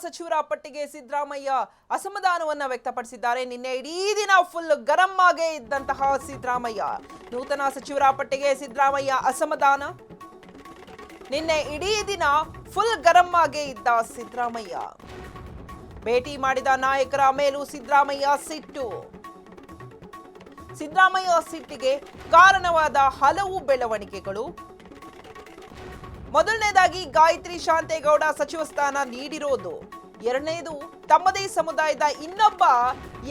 ಸಚಿವರ ಪಟ್ಟಿಗೆ ಸಿದ್ದರಾಮಯ್ಯ ಅಸಮಾಧಾನವನ್ನ ವ್ಯಕ್ತಪಡಿಸಿದ್ದಾರೆ. ನಿನ್ನೆ ಇಡೀ ದಿನ ಫುಲ್ ಗರಂ ಆಗೇ ಇದ್ದಂತಹ ಸಿದ್ದರಾಮಯ್ಯ. ನೂತನ ಸಚಿವರ ಪಟ್ಟಿಗೆ ಸಿದ್ದರಾಮಯ್ಯ ಅಸಮಾಧಾನ. ನಿನ್ನೆ ಇಡೀ ದಿನ ಫುಲ್ ಗರಂ ಆಗೇ ಇದ್ದ ಸಿದ್ದರಾಮಯ್ಯ. ಭೇಟಿ ಮಾಡಿದ ನಾಯಕರ ಮೇಲೂ ಸಿದ್ದರಾಮಯ್ಯ ಸಿಟ್ಟು. ಸಿದ್ದರಾಮಯ್ಯ ಸಿಟ್ಟಿಗೆ ಕಾರಣವಾದ ಹಲವು ಬೆಳವಣಿಗೆಗಳು. ಮೊದಲನೇದಾಗಿ ಗಾಯತ್ರಿ ಶಾಂತೇಗೌಡ ಸಚಿವ ಸ್ಥಾನ ನೀಡಿರೋದು. ಎರಡನೇದು ತಮ್ಮದೇ ಸಮುದಾಯದ ಇನ್ನೊಬ್ಬ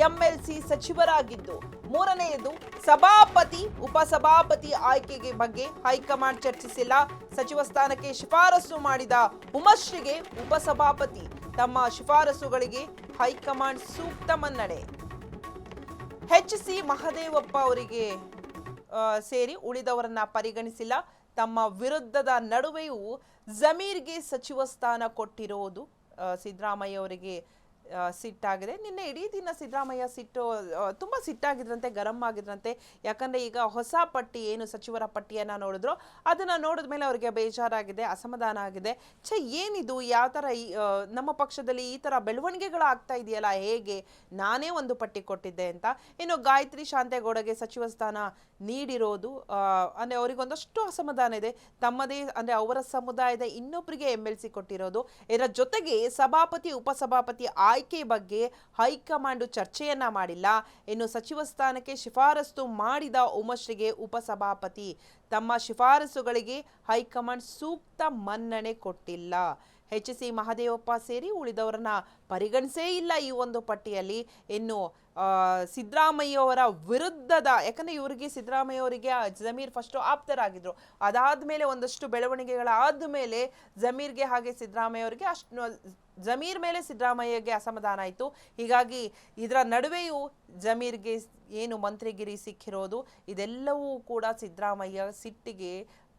ಎಂಎಲ್ಸಿ ಸಚಿವರಾಗಿದ್ದು. ಮೂರನೆಯದು ಸಭಾಪತಿ ಉಪಸಭಾಪತಿ ಆಯ್ಕೆಗೆ ಬಗ್ಗೆ ಹೈಕಮಾಂಡ್ ಚರ್ಚಿಸಿಲ್ಲ. ಸಚಿವ ಸ್ಥಾನಕ್ಕೆ ಶಿಫಾರಸು ಮಾಡಿದ ಉಮಶ್ರೀಗೆ ಉಪಸಭಾಪತಿ. ತಮ್ಮ ಶಿಫಾರಸುಗಳಿಗೆ ಹೈಕಮಾಂಡ್ ಸೂಕ್ತ ಮನ್ನಣೆ. ಎಚ್.ಸಿ. ಮಹದೇವಪ್ಪ ಅವರಿಗೆ ಸೇರಿ ಉಳಿದವರನ್ನ ಪರಿಗಣಿಸಿಲ್ಲ. ತಮ್ಮ ವಿರುದ್ಧದ ನಡುವೆಯೂ ಜಮೀರ್ಗೆ ಸಚಿವ ಸ್ಥಾನ ಕೊಟ್ಟಿರೋದು ಸಿದ್ದರಾಮಯ್ಯ ಅವರಿಗೆ ಸಿಟ್ಟಾಗಿದೆ. ನಿನ್ನೆ ಇಡೀ ದಿನ ಸಿದ್ದರಾಮಯ್ಯ ತುಂಬ ಸಿಟ್ಟಾಗಿದ್ರಂತೆ, ಗರಂ ಆಗಿದ್ರಂತೆ. ಯಾಕಂದರೆ ಈಗ ಹೊಸ ಪಟ್ಟಿ ಏನು ಸಚಿವರ ಪಟ್ಟಿಯನ್ನು ನೋಡಿದ್ರು ಅದನ್ನು ನೋಡಿದ ಮೇಲೆ ಅವರಿಗೆ ಬೇಜಾರಾಗಿದೆ, ಅಸಮಾಧಾನ ಆಗಿದೆ. ಏನಿದು, ಯಾವ ಥರ ನಮ್ಮ ಪಕ್ಷದಲ್ಲಿ ಈ ಥರ ಬೆಳವಣಿಗೆಗಳಾಗ್ತಾ ಇದೆಯಲ್ಲ, ಹೇಗೆ ನಾನೇ ಒಂದು ಪಟ್ಟಿ ಕೊಟ್ಟಿದ್ದೆ ಅಂತ. ಇನ್ನು ಗಾಯತ್ರಿ ಶಾಂತೇಗೌಡಗೆ ಸಚಿವ ಸ್ಥಾನ ನೀಡಿರೋದು ಅಂದರೆ ಅವರಿಗೊಂದಷ್ಟು ಅಸಮಾಧಾನ ಇದೆ. ತಮ್ಮದೇ ಅಂದರೆ ಅವರ ಸಮುದಾಯದ ಇನ್ನೊಬ್ಬರಿಗೆ MLC ಕೊಟ್ಟಿರೋದು. ಇದರ ಜೊತೆಗೆ ಸಭಾಪತಿ ಉಪಸಭಾಪತಿ ಆಯ್ಕೆ ಬಗ್ಗೆ ಹೈಕಮಾಂಡ್ ಚರ್ಚೆಯನ್ನ ಮಾಡಿಲ್ಲ. ಇನ್ನು ಸಚಿವ ಸ್ಥಾನಕ್ಕೆ ಶಿಫಾರಸು ಮಾಡಿದ ಉಮಶ್ರೀಗೆ ಉಪಸಭಾಪತಿ. ತಮ್ಮ ಶಿಫಾರಸುಗಳಿಗೆ ಹೈಕಮಾಂಡ್ ಸೂಕ್ತ ಮನ್ನಣೆ ಕೊಟ್ಟಿಲ್ಲ. ಎಚ್.ಸಿ. ಮಹದೇವಪ್ಪ ಸೇರಿ ಉಳಿದವರನ್ನ ಪರಿಗಣಿಸೇ ಇಲ್ಲ ಈ ಒಂದು ಪಟ್ಟಿಯಲ್ಲಿ. ಇನ್ನು ಸಿದ್ದರಾಮಯ್ಯ ಅವರ ವಿರುದ್ಧದ, ಯಾಕಂದರೆ ಇವರಿಗೆ ಸಿದ್ದರಾಮಯ್ಯ ಅವರಿಗೆ ಜಮೀರ್ ಫಸ್ಟು ಆಪ್ತರಾಗಿದ್ರು. ಅದಾದಮೇಲೆ ಒಂದಷ್ಟು ಬೆಳವಣಿಗೆಗಳಾದ ಮೇಲೆ ಜಮೀರ್ಗೆ ಹಾಗೆ ಸಿದ್ದರಾಮಯ್ಯ ಅವರಿಗೆ ಜಮೀರ್ ಮೇಲೆ ಸಿದ್ದರಾಮಯ್ಯಗೆ ಅಸಮಾಧಾನ ಆಯಿತು. ಹೀಗಾಗಿ ಇದರ ನಡುವೆಯೂ ಜಮೀರ್ಗೆ ಏನು ಮಂತ್ರಿಗಿರಿ ಸಿಕ್ಕಿರೋದು, ಇದೆಲ್ಲವೂ ಕೂಡ ಸಿದ್ದರಾಮಯ್ಯ ಸಿಟ್ಟಿಗೆ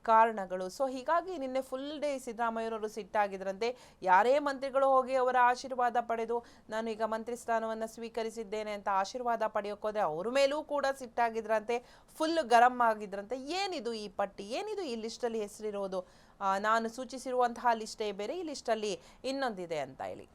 ಕಾರಣಗಳು. ಸೊ ಹೀಗಾಗಿ ನಿನ್ನೆ ಫುಲ್ ಡೇ ಸಿದ್ದರಾಮಯ್ಯನವರು ಸಿಟ್ಟಾಗಿದ್ರಂತೆ. ಯಾರೇ ಮಂತ್ರಿಗಳು ಹೋಗಿ ಅವರ ಆಶೀರ್ವಾದ ಪಡೆದು ನಾನು ಈಗ ಮಂತ್ರಿ ಸ್ಥಾನವನ್ನು ಸ್ವೀಕರಿಸಿದ್ದೇನೆ ಅಂತ ಆಶೀರ್ವಾದ ಪಡೆಯೋಕೋದ್ರೆ ಅವ್ರ ಮೇಲೂ ಕೂಡ ಸಿಟ್ಟಾಗಿದ್ರಂತೆ, ಫುಲ್ ಗರಂ ಆಗಿದ್ರಂತೆ. ಏನಿದು ಈ ಪಟ್ಟಿ, ಏನಿದು ಈ ಲಿಸ್ಟಲ್ಲಿ ಹೆಸರಿರೋದು, ನಾನು ಸೂಚಿಸಿರುವಂತಹ ಲಿಸ್ಟೇ ಬೇರೆ, ಈ ಲಿಸ್ಟಲ್ಲಿ ಇನ್ನೊಂದಿದೆ ಅಂತ ಹೇಳಿ.